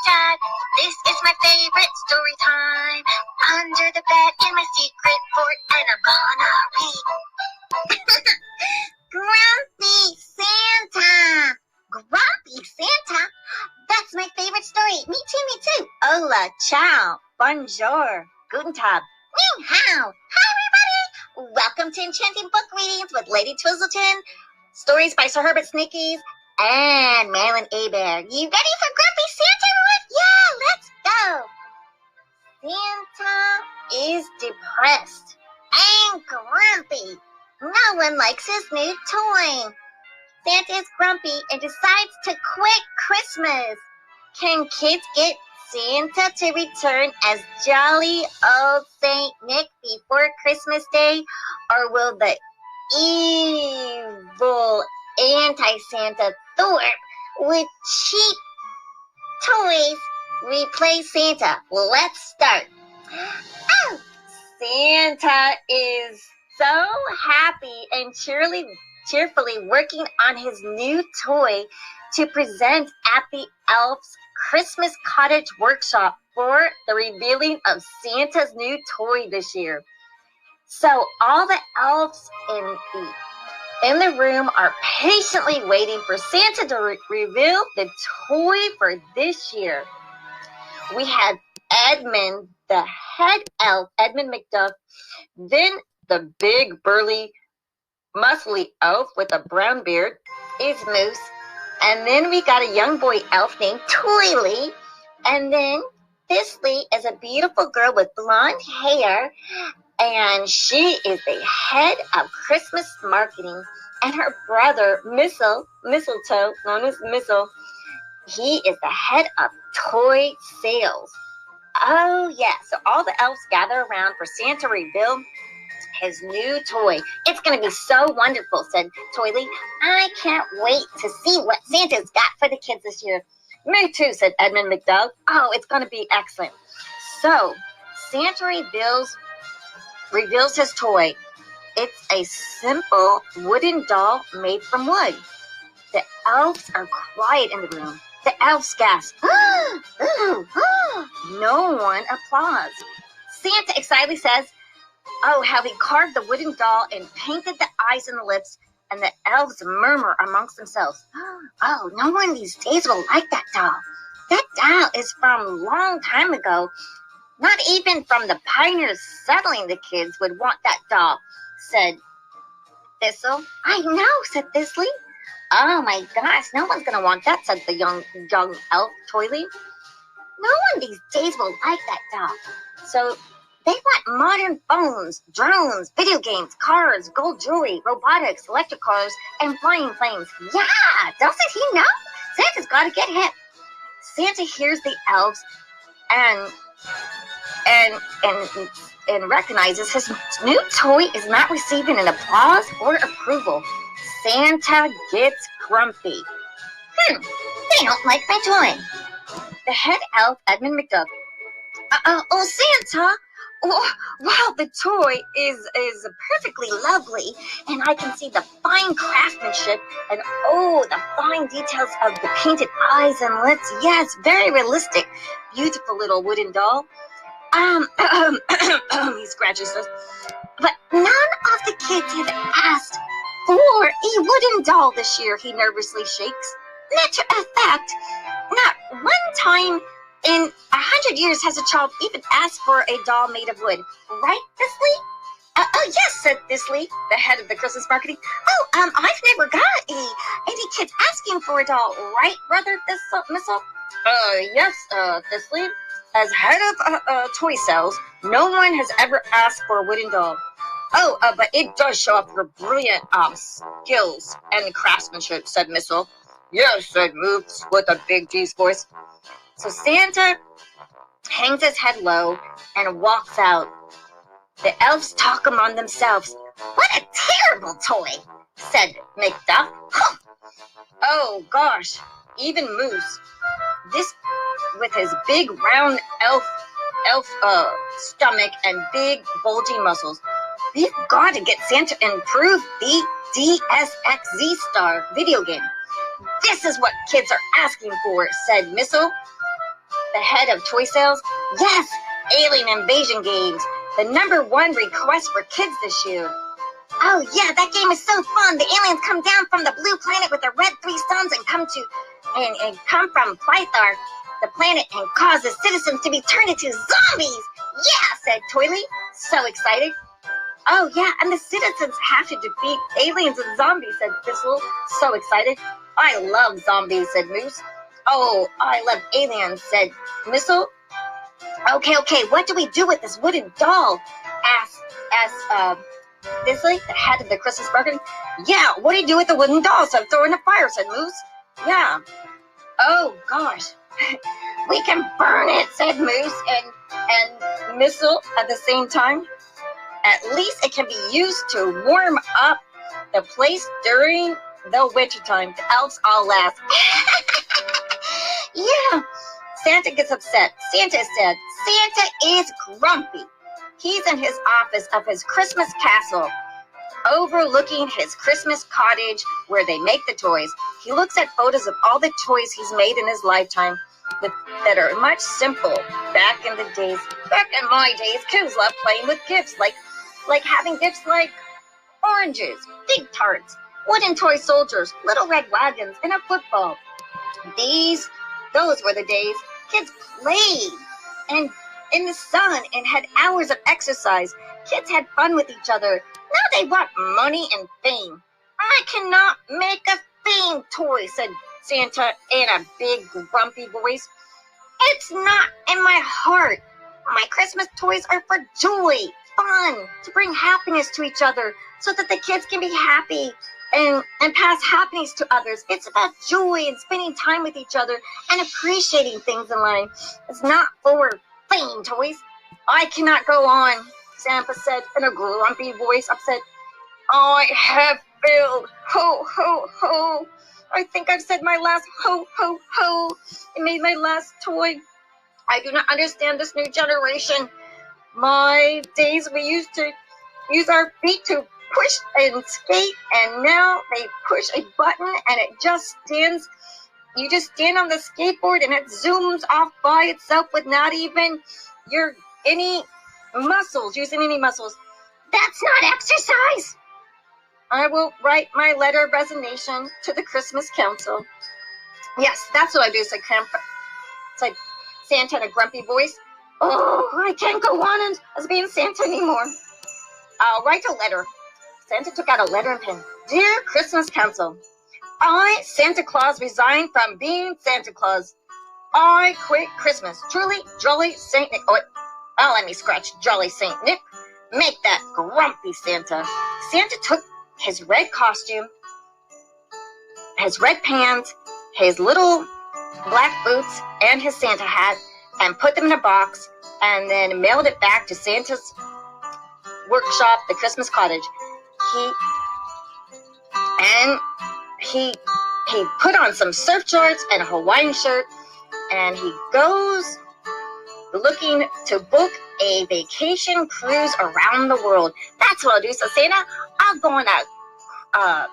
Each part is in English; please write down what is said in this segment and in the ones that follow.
Dad. This is my favorite story time. Under the bed in my secret fort, and I'm gonna read. Grumpy Santa. Grumpy Santa? That's my favorite story. Me too. Hola, ciao, bonjour, guten tag. Ni hao. Hi, everybody. Welcome to Enchanting Book Readings with Lady Twizzleton. Stories by Sir Herbert Snickies and Marilyn Abear. You ready for Grumpy Santa, everyone? Yeah, let's go. Santa is depressed and grumpy. No one likes his new toy. Santa is grumpy and decides to quit Christmas. Can kids get Santa to return as jolly old Saint Nick before Christmas Day? Or will the evil anti-Santa Thorpe with cheap toys replace Santa? Let's start. Oh, Santa is so happy and cheerfully working on his new toy to present at the elves' Christmas Cottage WorkShop for the revealing of Santa's new toy this year. So all the elves in the room are patiently waiting for Santa to reveal the toy for this year. We had Edmund, the head elf, Edomon McDuff, then the big burly muscly elf with a brown beard is Moose, and then we got a young boy elf named Toyley, and then Thistley is a beautiful girl with blonde hair, and she is the head of Christmas marketing, and her brother Mistletoe, known as Mistle, he is the head of toy sales. Oh yeah, so all the elves gather around for Santa to reveal his new toy. It's going to be so wonderful, said Toyley. I can't wait to see what Santa's got for the kids this year. Me too, said Edomon McDuff. Oh, it's going to be excellent. So, Santa reveals his toy. It's a simple wooden doll made from wood. The elves are quiet in the room. The elves gasp. No one applauds. Santa excitedly says, oh, how he carved the wooden doll and painted the eyes and the lips, and the elves murmur amongst themselves. Oh, no one these days will like that doll. That doll is from a long time ago. Not even from the pioneers settling the kids would want that doll, said Thistle. I know, said Thistley. Oh my gosh, no one's going to want that, said the young elf, Toyley. No one these days will like that doll. So they want modern phones, drones, video games, cars, gold jewelry, robotics, electric cars, and flying planes. Yeah, doesn't he know? Santa's got to get hip. Santa hears the elves and recognizes his new toy is not receiving an applause or approval. Santa gets grumpy. They don't like my toy. The head elf, Edomon McDuff. Oh, Santa. Oh, wow, the toy is perfectly lovely, and I can see the fine craftsmanship and the fine details of the painted eyes and lips. Yes, very realistic. Beautiful little wooden doll. He scratches this. But none of the kids have asked for a wooden doll this year, he nervously shakes. Matter of fact, not one time in 100 years has a child even asked for a doll made of wood. Right, Thistley? Oh, yes, said Thistley, the head of the Christmas marketing. I've never got any kids asking for a doll. Right, brother Mistle? Yes, Thistley. As head of toy sales, no one has ever asked for a wooden doll. But it does show up your brilliant skills and craftsmanship, said Mistle. Yes, said Moose with a big G's voice. So Santa hangs his head low and walks out. The elves talk among themselves. What a terrible toy, said McDuff. Oh, gosh, even Moose, this with his big round elf stomach and big bulging muscles. We've got to get Santa to improve the DSXZ Star video game. This is what kids are asking for, said Mistle. the head of toy sales. Yes, Alien Invasion Games, the #1 request for kids this year. Oh yeah, that game is so fun. The aliens come down from the blue planet with the red 3 suns and come from Plythar, the planet, and cause the citizens to be turned into zombies. Yeah, said Toyley, so excited. Oh yeah, and the citizens have to defeat aliens and zombies, said Thistle, so excited. I love zombies, said Moose. Oh, I love aliens, said Mistle. Okay, what do we do with this wooden doll? asked Thistley, the head of the Christmas market. Yeah, what do you do with the wooden doll? So throw in the fire, said Moose. Yeah. Oh gosh. We can burn it, said Moose and Mistle at the same time. At least it can be used to warm up the place during the wintertime. The elves all laugh. Yeah. Santa gets upset. Santa is sad. Santa is grumpy. He's in his office of his Christmas castle, overlooking his Christmas cottage where they make the toys. He looks at photos of all the toys he's made in his lifetime that are much simple. Back in my days, kids loved playing with gifts, like having gifts like oranges, big tarts, wooden toy soldiers, little red wagons, and a football. Those were the days kids played and in the sun and had hours of exercise. Kids had fun with each other. Now they want money and fame. I cannot make a fame toy, said Santa in a big grumpy voice. It's not in my heart. My Christmas toys are for joy, fun, to bring happiness to each other so that the kids can be happy and pass happiness to others. It's about joy and spending time with each other and appreciating things in life. It's not for fame toys. I cannot go on, Santa said in a grumpy voice, upset. I have failed. Ho, ho, ho. I think I've said my last ho, ho, ho. I made my last toy. I do not understand this new generation. My days we used to use our feet to push and skate, and now they push a button and it just stands. You just stand on the skateboard and it zooms off by itself with not even using any muscles. That's not exercise. I will write my letter of resignation to the Christmas Council. Yes, that's what I do, said Santa in a grumpy voice. Oh, I can't go on as being Santa anymore. I'll write a letter. Santa took out a letter and pen. Dear Christmas Council, I, Santa Claus, resign from being Santa Claus. I quit Christmas. Truly, Jolly Saint Nick. Oh, let me scratch. Jolly Saint Nick. Make that grumpy Santa. Santa took his red costume, his red pants, his little black boots, and his Santa hat, and put them in a box, and then mailed it back to Santa's workshop, the Christmas Cottage. He put on some surf shorts and a Hawaiian shirt, and he goes looking to book a vacation cruise around the world. That's what I'll do. So Santa, I'll go on a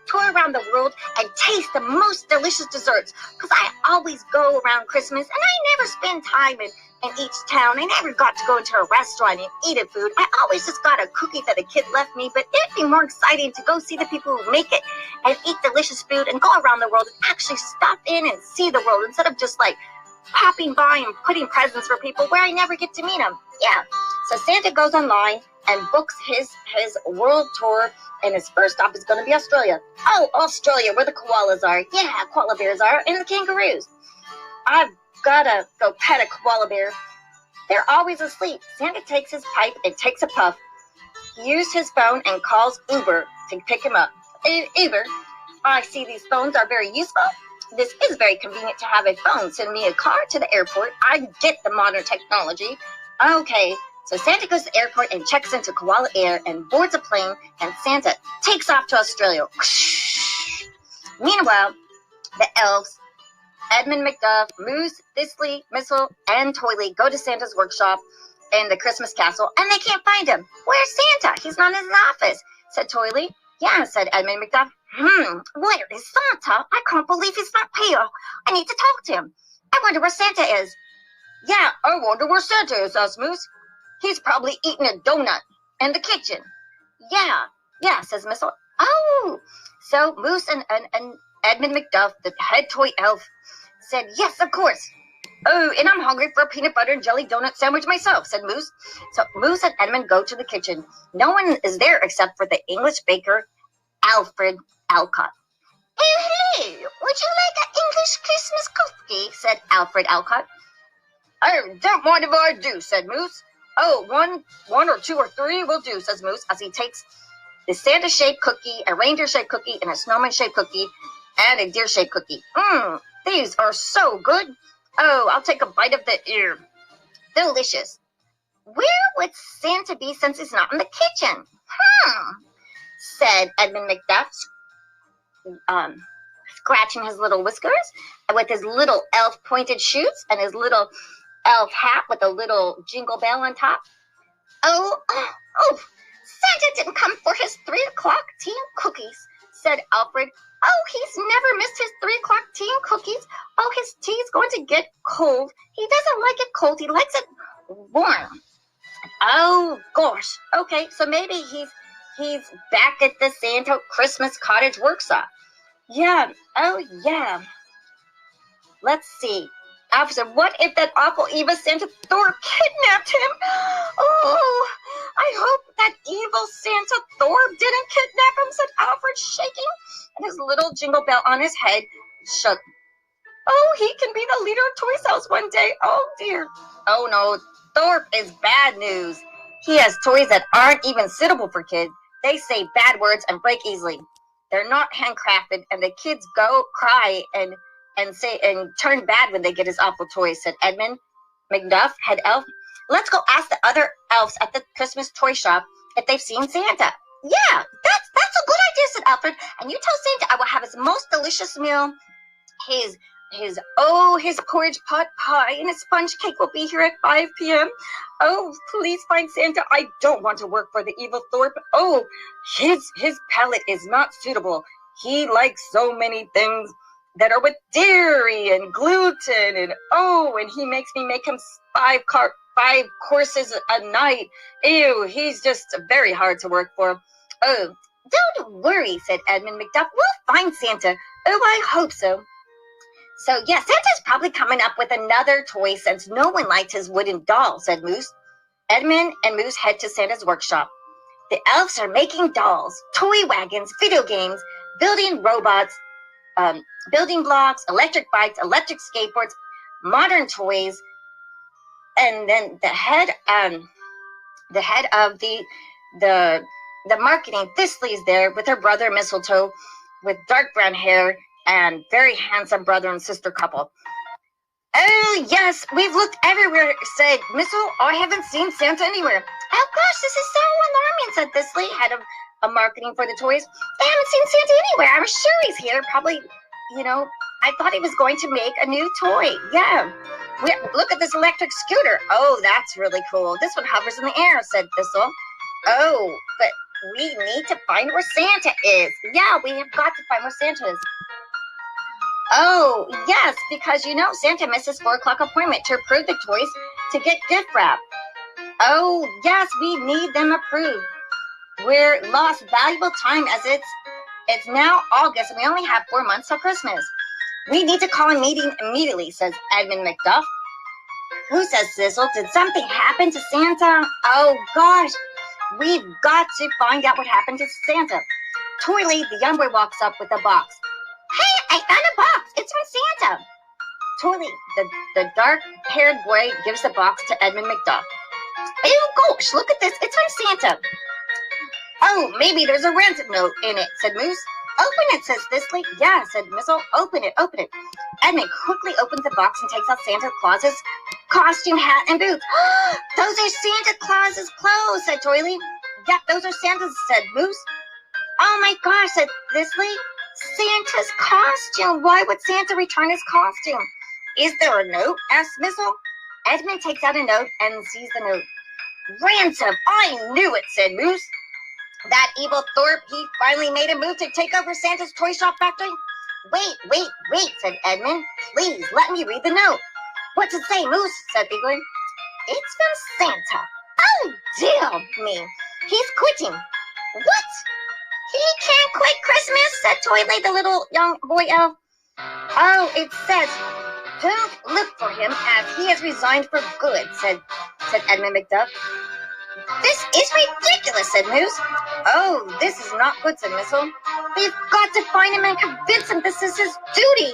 tour around the world and taste the most delicious desserts, because I always go around Christmas and I never spend time in each town. I never got to go into a restaurant and eat a food. I always just got a cookie that a kid left me, but it'd be more exciting to go see the people who make it and eat delicious food and go around the world and actually stop in and see the world instead of just like popping by and putting presents for people where I never get to meet them. Yeah. So Santa goes online and books his world tour, and his first stop is going to be Australia. Oh, Australia, where the koalas are. Yeah, koala bears are, and the kangaroos. I've got to go pet a koala bear. They're always asleep. Santa takes his pipe and takes a puff. He used his phone and calls Uber to pick him up. Uber, I see these phones are very useful. This is very convenient to have a phone send me a car to the airport. I get the modern technology. Okay, so Santa goes to the airport and checks into Koala Air and boards a plane, and Santa takes off to Australia. Meanwhile, the elves, Edomon McDuff, Moose, Thistley, Mistle, and Toyley go to Santa's workshop in the Christmas castle, and they can't find him. Where's Santa? He's not in his office, said Toyley. Yeah, said Edomon McDuff. Where is Santa? I can't believe he's not here. I need to talk to him. I wonder where Santa is. Yeah, I wonder where Santa is, asked Moose. He's probably eating a donut in the kitchen. Yeah, says Mistle. Oh, so Moose and Edmund McDuff, the head toy elf, said, yes, of course. Oh, and I'm hungry for a peanut butter and jelly donut sandwich myself, said Moose. So Moose and Edmund go to the kitchen. No one is there except for the English baker, Alfred Alcott. Oh, hello. Would you like an English Christmas cookie? Said Alfred Alcott. I don't mind if I do, said Moose. Oh, one or two or three will do, says Moose, as he takes the Santa-shaped cookie, a reindeer-shaped cookie, and a snowman-shaped cookie, and a deer-shaped cookie. These are so good. Oh, I'll take a bite of the ear. Delicious. Where would Santa be since he's not in the kitchen? Said Edmund McDuff, scratching his little whiskers with his little elf pointed shoes and his little elf hat with a little jingle bell on top. Oh, Santa didn't come for his 3 o'clock tea and cookies, said Alfred. Oh, he's never missed his 3 o'clock tea and cookies. Oh, his tea's going to get cold. He doesn't like it cold. He likes it warm. Oh, gosh. Okay, so maybe he's back at the Santa Christmas Cottage WorkShop. Yeah. Oh, yeah. Let's see. Officer, what if that awful evil Santa Thor kidnapped him? Oh, I hope that evil Santa Thor didn't kidnap him, said Alfred, shaking, and his little jingle bell on his head shook. Oh, he can be the leader of Toy Sales one day. Oh, dear. Oh, no. Thorpe is bad news. He has toys that aren't even suitable for kids. They say bad words and break easily. They're not handcrafted, and the kids go cry and turn bad when they get his awful toys, said Edmund McDuff, head elf. Let's go ask the other elves at the Christmas toy shop if they've seen Santa. Yeah, that's a good idea, said Alfred. And you tell Santa I will have his most delicious meal. His porridge pot pie and his sponge cake will be here at 5 p.m. Oh, please find Santa. I don't want to work for the evil Thorpe. Oh, his palate is not suitable. He likes so many things that are with dairy and gluten and he makes me make him 5 courses a night. Ew, he's just very hard to work for. Oh, don't worry, said Edmund McDuff. We'll find Santa. Oh, I hope so. So, yeah, Santa's probably coming up with another toy since no one liked his wooden doll, said Moose. Edmund and Moose head to Santa's workshop. The elves are making dolls, toy wagons, video games, building robots, building blocks, electric bikes, electric skateboards, modern toys, and then the head of the marketing, Thistley, is there with her brother Mistletoe, with dark brown hair and very handsome brother and sister couple. Oh yes, we've looked everywhere, said Mistle. I haven't seen Santa anywhere. Oh gosh, this is so alarming, said Thistley, head of marketing for the toys. I haven't seen Santa anywhere. I'm sure he's here. Probably, I thought he was going to make a new toy. Yeah. Look at this electric scooter. Oh, that's really cool. This one hovers in the air, said Thistle. Oh, but we need to find where Santa is. Yeah, we have got to find where Santa is. Oh, yes, because Santa missed his 4 o'clock appointment to approve the toys to get gift wrap. Oh, yes, we need them approved. We're lost valuable time as it's now August and we only have 4 months till Christmas. We need to call a meeting immediately, says Edmund McDuff. Who says, Sizzle? Did something happen to Santa? Oh, gosh. We've got to find out what happened to Santa. Toyley, the young boy, walks up with a box. Hey, I found a box. It's from Santa. Toyley, the dark-haired boy, gives the box to Edmund McDuff. Oh, gosh, look at this. It's from Santa. Oh, maybe there's a ransom note in it, said Moose. Open it, says Thistley. Yeah, said Mistle. Open it. Edmund quickly opens the box and takes out Santa Claus's costume, hat, and boots. Those are Santa Claus's clothes, said Toyley. Yep, those are Santa's, said Moose. Oh my gosh, said Thistley. Santa's costume. Why would Santa return his costume? Is there a note? asked Mistle. Edmund takes out a note and sees the note. Ransom! I knew it, said Moose. That evil Thorpe, he finally made a move to take over Santa's toy shop factory. Wait, said Edmund. Please, let me read the note. What's it say, Moose? Said Bigling. It's from Santa. Oh, dear me. He's quitting. What? He can't quit Christmas, said Toyley, the little young boy elf. Oh, it says, don't look for him as he has resigned for good, said Edmund McDuff. This is ridiculous, said Moose. Oh, this is not good, said Mistle. We've got to find him and convince him this is his duty,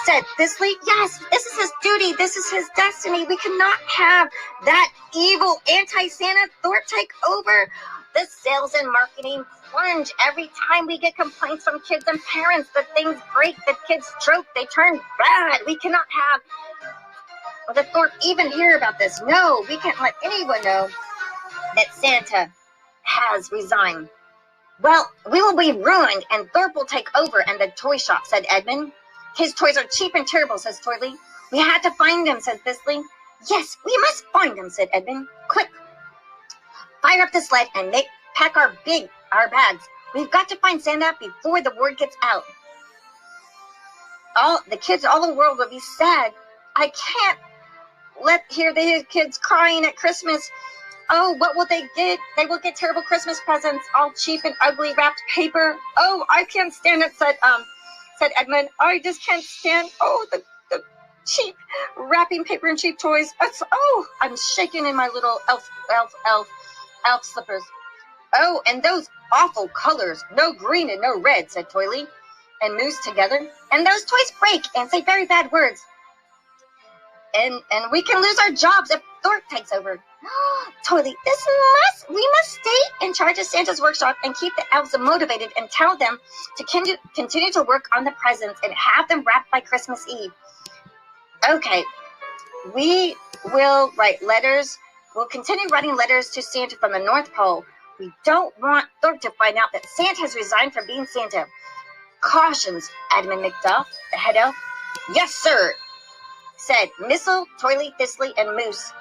said Thistley. Yes, this is his duty. This is his destiny. We cannot have that evil anti-Santa Thorpe take over. The sales and marketing plunge every time we get complaints from kids and parents that things break, that kids choke, they turn bad. We cannot have the Thorpe even hear about this. No, we can't let anyone know that Santa has resigned. Well, we will be ruined and Thorpe will take over and the toy shop, said Edmund. His toys are cheap and terrible, says Toyley. We had to find him, said Thistley. Yes, we must find him, said Edmund. Quick, fire up the sled and pack our bags. We've got to find Santa before the word gets out. All the world will be sad. I can't hear the kids crying at Christmas. Oh, what will they get? They will get terrible Christmas presents, all cheap and ugly wrapped paper. Oh, I can't stand it, said Edmund. I just can't stand, the cheap wrapping paper and cheap toys. I'm shaking in my little elf slippers. Oh, and those awful colors. No green and no red, said Toyley and Moose together. And those toys break and say very bad words. And we can lose our jobs if Thorpe takes over. Toyley, we must stay in charge of Santa's workshop and keep the elves motivated and tell them to continue to work on the presents and have them wrapped by Christmas Eve. Okay, we will write letters. We'll continue writing letters to Santa from the North Pole. We don't want Thorpe to find out that Santa has resigned from being Santa. Cautions, Edmund McDuff, the head elf. Yes, sir, said Mistle, Toyley, Thistley, and Moose.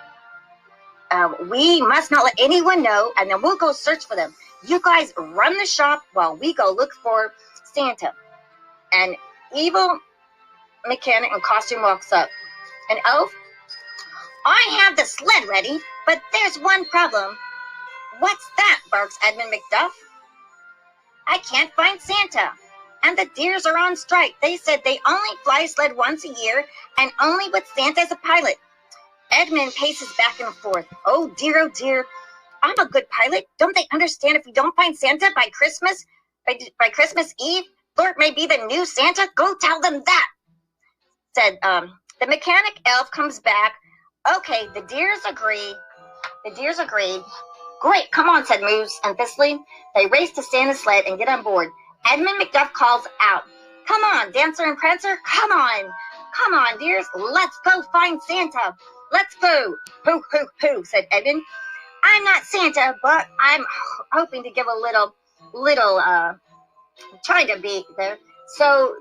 We must not let anyone know, and then we'll go search for them. You guys run the shop while we go look for Santa. An evil mechanic in costume walks up. An elf? I have the sled ready, but there's one problem. What's that? Barks Edmund McDuff. I can't find Santa. And the deers are on strike. They said they only fly a sled once a year, and only with Santa as a pilot. Edmund paces back and forth. Oh dear, I'm a good pilot. Don't they understand if we don't find Santa by Christmas Eve, Thorpe may be the new Santa? Go tell them that, said the mechanic elf comes back. Okay, the deers agreed. Great, come on, said Moose and Thistley. They race to Santa's sled and get on board. Edmund McDuff calls out, come on, Dancer and Prancer, come on, dears, let's go find Santa. Let's go. Hoo, hoo, hoo, said Edmund. I'm not Santa, but I'm hoping to give a little, trying to be there. So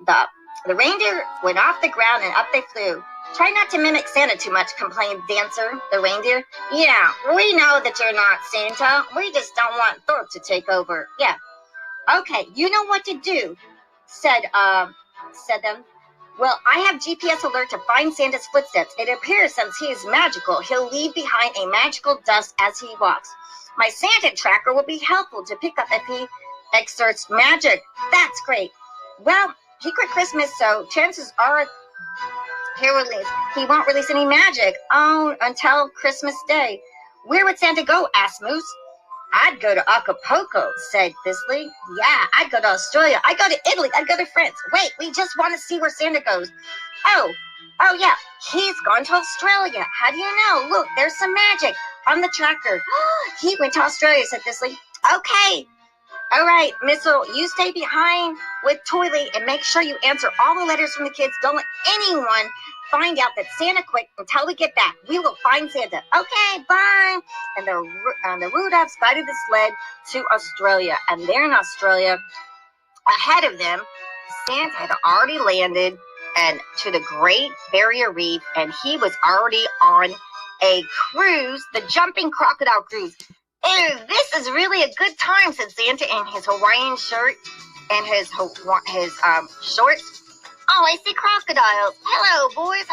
the reindeer went off the ground and up they flew. Try not to mimic Santa too much, complained Dancer, the reindeer. Yeah, we know that you're not Santa. We just don't want Thorpe to take over. Yeah. Okay, you know what to do, said them. Well, I have GPS alert to find Santa's footsteps. It appears since he is magical, he'll leave behind a magical dust as he walks. My Santa tracker will be helpful to pick up if he exerts magic. That's great. Well, he quit Christmas, so chances are he won't release any magic until Christmas Day. Where would Santa go? Asked Moose. I'd go to Acapulco, said Thistley. Yeah, I'd go to Australia. I'd go to Italy. I'd go to France. Wait, we just want to see where Santa goes. Oh yeah, he's gone to Australia. How do you know? Look, there's some magic on the tracker. He went to Australia, said Thistley. Okay. All right, Mistle, you stay behind with Toyley and make sure you answer all the letters from the kids. Don't let anyone find out that Santa quit until we get back. We will find Santa. Okay, bye. And the Rudolphs guided the sled to Australia. And there in Australia, ahead of them, Santa had already landed to the Great Barrier Reef, and he was already on a cruise, the Jumping Crocodile Cruise. Oh, this is really a good time, said Santa in his Hawaiian shirt. in his shorts. Oh, I see crocodiles. Hello, boys.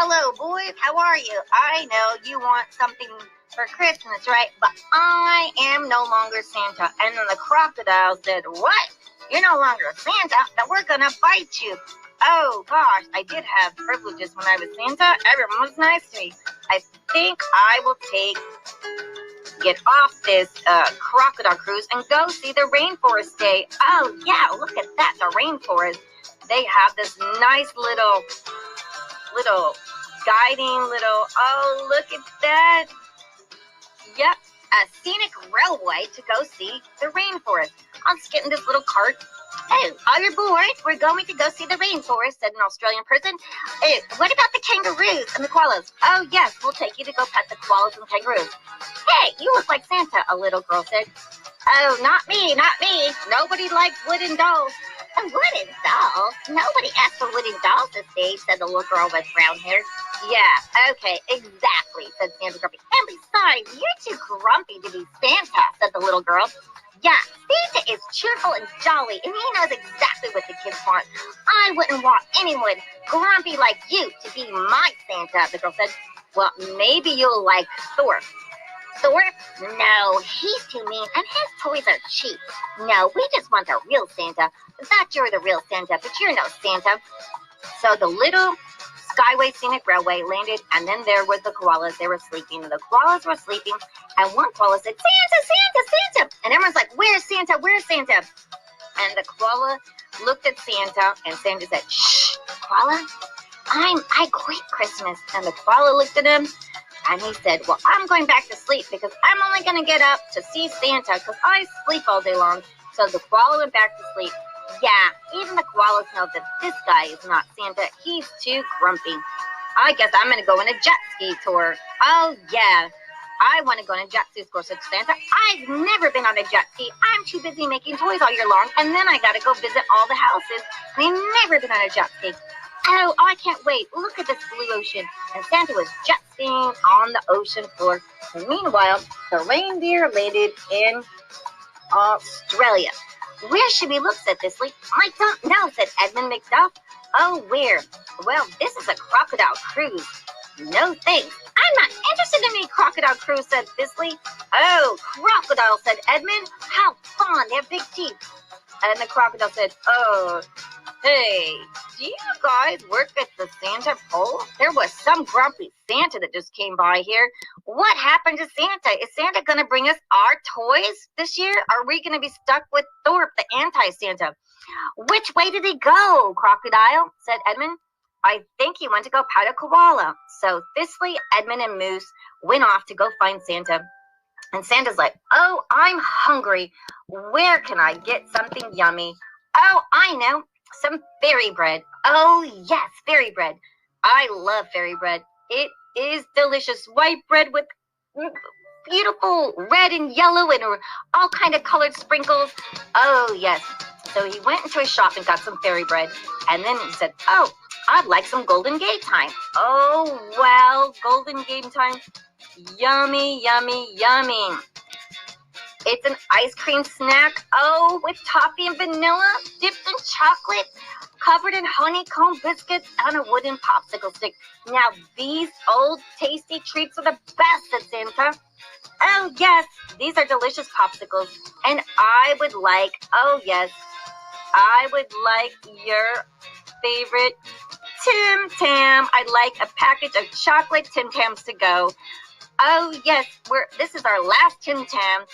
How are you? I know you want something for Christmas, right? But I am no longer Santa. And then the crocodile said, what? You're no longer Santa? Then we're going to bite you. Oh, gosh, I did have privileges when I was Santa. Everyone was nice to me. I think I will get off this crocodile cruise and go see the rainforest day. Oh, yeah, look at that, the rainforest. They have this nice little guiding oh, look at that. Yep, a scenic railway to go see the rainforest. I'll just get in this little cart. Oh, all your board, we're going to go see the rainforest, said an Australian person. Oh, what about the kangaroos and the koalas? Oh, yes, we'll take you to go pet the koalas and kangaroos. Hey, you look like Santa, a little girl said. Oh, not me. Nobody likes wooden dolls. Wooden dolls? Nobody asked for wooden dolls this day, said the little girl with brown hair. Yeah, okay, exactly, said Santa grumpy. And besides, you're too grumpy to be Santa, said the little girl. Yeah, Santa is cheerful and jolly, and he knows exactly what the kids want. I wouldn't want anyone grumpy like you to be my Santa, the girl said. Well, maybe you'll like Thor. Thor? No, he's too mean, and his toys are cheap. No, we just want the real Santa. Thought you're the real Santa, but you're no Santa. So the little Skyway Scenic Railway landed, and then there was the koalas. They were sleeping. The koalas were sleeping, and one koala said, Santa! And everyone's like, where's Santa? And the koala looked at Santa, and Santa said, shh, koala, I quit Christmas. And the koala looked at him, and he said, well, I'm going back to sleep because I'm only going to get up to see Santa because I sleep all day long. So the koala went back to sleep. Yeah, even the koalas know that this guy is not Santa. He's too grumpy. I guess I'm going to go on a jet ski tour. Oh, yeah. I want to go on a jet ski tour, said Santa. I've never been on a jet ski. I'm too busy making toys all year long, and then I got to go visit all the houses. I've never been on a jet ski. Oh, I can't wait. Look at this blue ocean. And Santa was jet skiing on the ocean floor. And meanwhile, the reindeer landed in Australia. Where should we look, said Thistley. I don't know, said Edomon McDuff. Oh, where? Well, this is a crocodile cruise. No thanks. I'm not interested in any crocodile cruise, said Thistley. Oh, crocodile, said Edomon. How fun. They have big teeth. And the crocodile said, oh, hey, do you guys work at the Santa pole? There was some grumpy Santa that just came by here. What happened to Santa? Is Santa going to bring us our toys this year? Are we going to be stuck with Thorpe, the anti-Santa? Which way did he go, Crocodile? Said Edomon. I think he went to go pet a koala. So Thistley, Edomon, and Moose went off to go find Santa. And Santa's like, oh, I'm hungry. Where can I get something yummy? Oh, I know. Some fairy bread. Oh, yes, fairy bread. I love fairy bread. It is delicious. White bread with beautiful red and yellow and all kind of colored sprinkles. Oh, yes. So he went into a shop and got some fairy bread. And then he said, oh, I'd like some Golden Gate time. Oh, well, Golden Gate time. Yummy, yummy, yummy. It's an ice cream snack. Oh, with toffee and vanilla, dipped in chocolate, covered in honeycomb biscuits on a wooden popsicle stick. Now, these old tasty treats are the best, said Santa. Oh, yes, these are delicious popsicles. And I would like, oh, yes, I would like your favorite Tim Tam. I'd like a package of chocolate Tim Tams to go. Oh, yes, this is our last Tim Tam.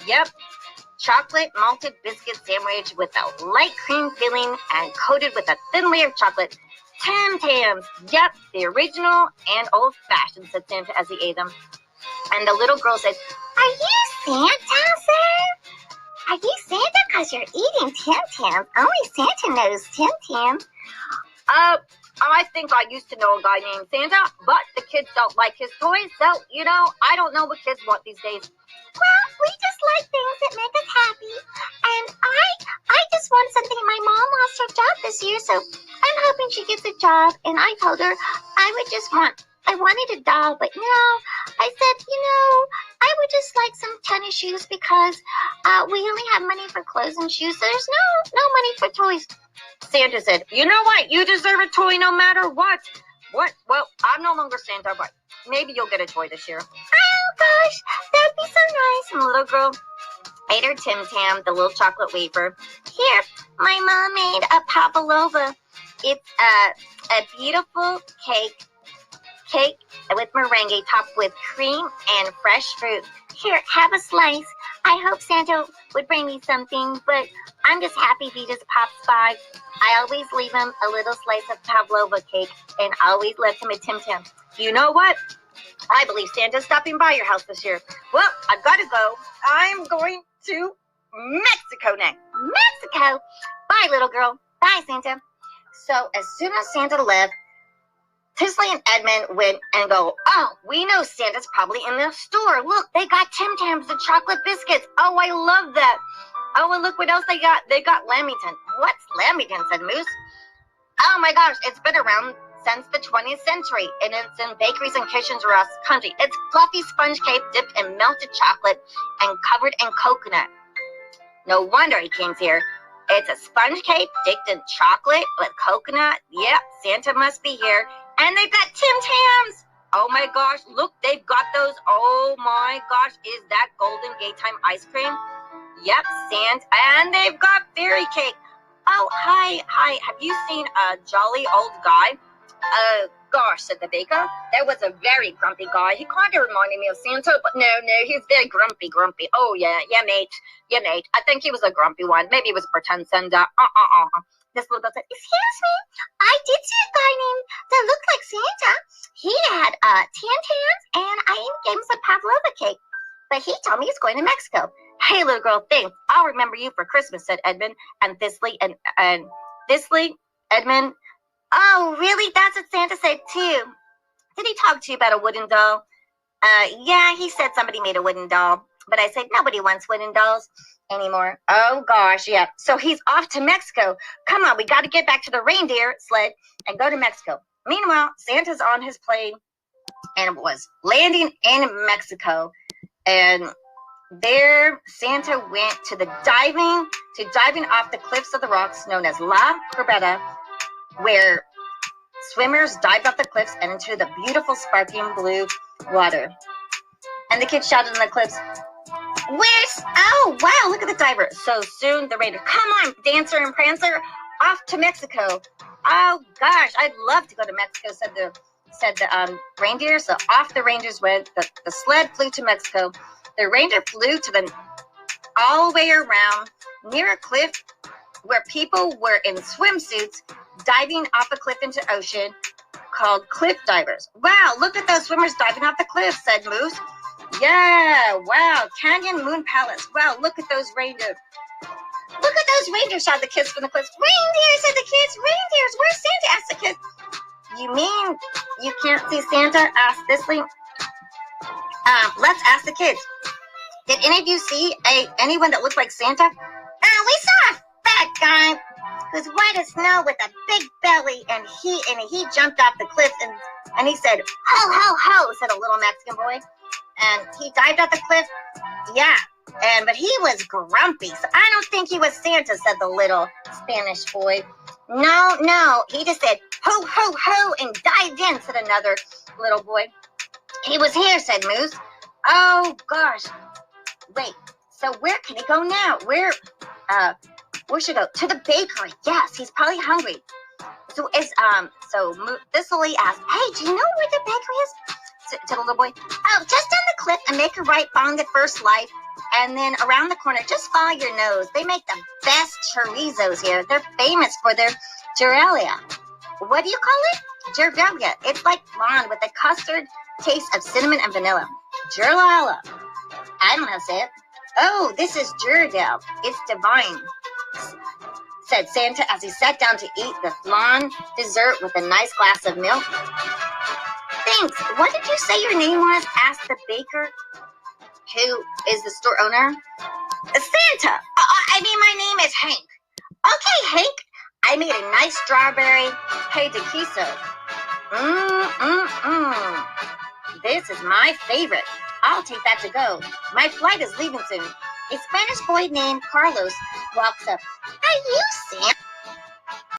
Yep, chocolate malted biscuit sandwich with a light cream filling and coated with a thin layer of chocolate. Tim Tams. Yep, the original and old-fashioned, said Santa as he ate them. And the little girl said, are you Santa, sir? Are you Santa because you're eating Tim Tams? Only Santa knows Tim Tams. I think I used to know a guy named Santa, but the kids don't like his toys, so, I don't know what kids want these days. Well, we just like things that make us happy, and I just want something. My mom lost her job this year, so I'm hoping she gets a job, and I told her I wanted a doll, but no, I said, I would just like some tennis shoes because we only have money for clothes and shoes, so there's no money for toys. Santa said, you know what? You deserve a toy no matter what. What? Well, I'm no longer Santa, but maybe you'll get a toy this year. Oh gosh, that'd be so nice. And the little girl ate her Tim Tam, the little chocolate wafer. Here, my mom made a pavlova. It's a beautiful cake with meringue topped with cream and fresh fruit. Here, have a slice. I hope Santa would bring me something, but I'm just happy if he just pops by. I always leave him a little slice of pavlova cake and always left him a Tim Tam. You know what? I believe Santa's stopping by your house this year. Well, I've got to go. I'm going to Mexico now. Mexico? Bye, little girl. Bye, Santa. So as soon as Santa left, Thistley and Edmund went and go, oh, we know Santa's probably in the store. Look, they got Tim Tams, the chocolate biscuits. Oh, I love that. Oh, and look what else they got. They got Lamington. What's Lamington, said Moose. Oh my gosh, it's been around since the 20th century, and it's in bakeries and kitchens across the country. It's fluffy sponge cake dipped in melted chocolate and covered in coconut. No wonder he came here. It's a sponge cake dipped in chocolate with coconut. Yep, Santa must be here. And they've got Tim Tams. Oh my gosh, look, they've got those. Oh my gosh, is that Golden Gate Time ice cream? Yep, Santa. And they've got fairy cake. Oh, hi. Have you seen a jolly old guy? Gosh, said the baker. That was a very grumpy guy. He kind of reminded me of Santa, but no, he's very grumpy. Oh, yeah, mate. I think he was a grumpy one. Maybe he was a pretend Santa. This little girl said, excuse me, I did see a guy named that looked like Santa. He had Tim Tams, and I even gave him some pavlova cake. But he told me he's going to Mexico. Hey, little girl, thanks. I'll remember you for Christmas, said Edmund and Thistley and Thistley, Edmund. Oh, really? That's what Santa said, too. Did he talk to you about a wooden doll? Yeah, he said somebody made a wooden doll. But I said nobody wants wooden dolls anymore. Oh, gosh, yeah. So he's off to Mexico. Come on, we got to get back to the reindeer sled and go to Mexico. Meanwhile, Santa's on his plane and was landing in Mexico. And there, Santa went to diving off the cliffs of the rocks known as La Corbeta, where swimmers dived off the cliffs and into the beautiful sparkling blue water. And the kids shouted on the cliffs, oh, wow, look at the diver. So soon the reindeer, come on, Dancer and Prancer, off to Mexico. Oh, gosh, I'd love to go to Mexico, said the reindeer. So off the reindeers went. The sled flew to Mexico. The reindeer flew all the way around near a cliff where people were in swimsuits diving off a cliff into ocean called cliff divers. Wow, look at those swimmers diving off the cliff, said Moose. Yeah, wow, Canyon Moon Palace. Wow, look at those reindeer. Look at those reindeers, shouted the kids from the cliffs. Reindeer, said the kids. Reindeers, where's Santa? Asked the kids. You mean you can't see Santa? Asked Thistley. Let's ask the kids. Did any of you see anyone that looked like Santa? We saw a fat guy who's white as snow with a big belly, and he jumped off the cliff and he said, ho, ho, ho, said a little Mexican boy. And he dived off the cliff. Yeah, but he was grumpy. So I don't think he was Santa, said the little Spanish boy. No, he just said, ho, ho, ho, and dived in, said another little boy. He was here, said Moose. Oh, gosh. Wait, so where can he go now? Where should he go? To the bakery. Yes, he's probably hungry. So Thistley asked, hey, do you know where the bakery is? To the little boy. Oh, just down the cliff and make a right on the first light. And then around the corner, just follow your nose. They make the best chorizos here. They're famous for their gerlia. What do you call it? Gerlia. It's like flan with a custard taste of cinnamon and vanilla. Gerlia. I don't know how to say it. Oh, this is gerlia. It's divine, said Santa as he sat down to eat the flan dessert with a nice glass of milk. Thanks. What did you say your name was? Asked the baker, who is the store owner. Santa. My name is Hank. Okay, Hank. I made a nice strawberry queso. This is my favorite. I'll take that to go. My flight is leaving soon. A Spanish boy named Carlos walks up. Are you Santa?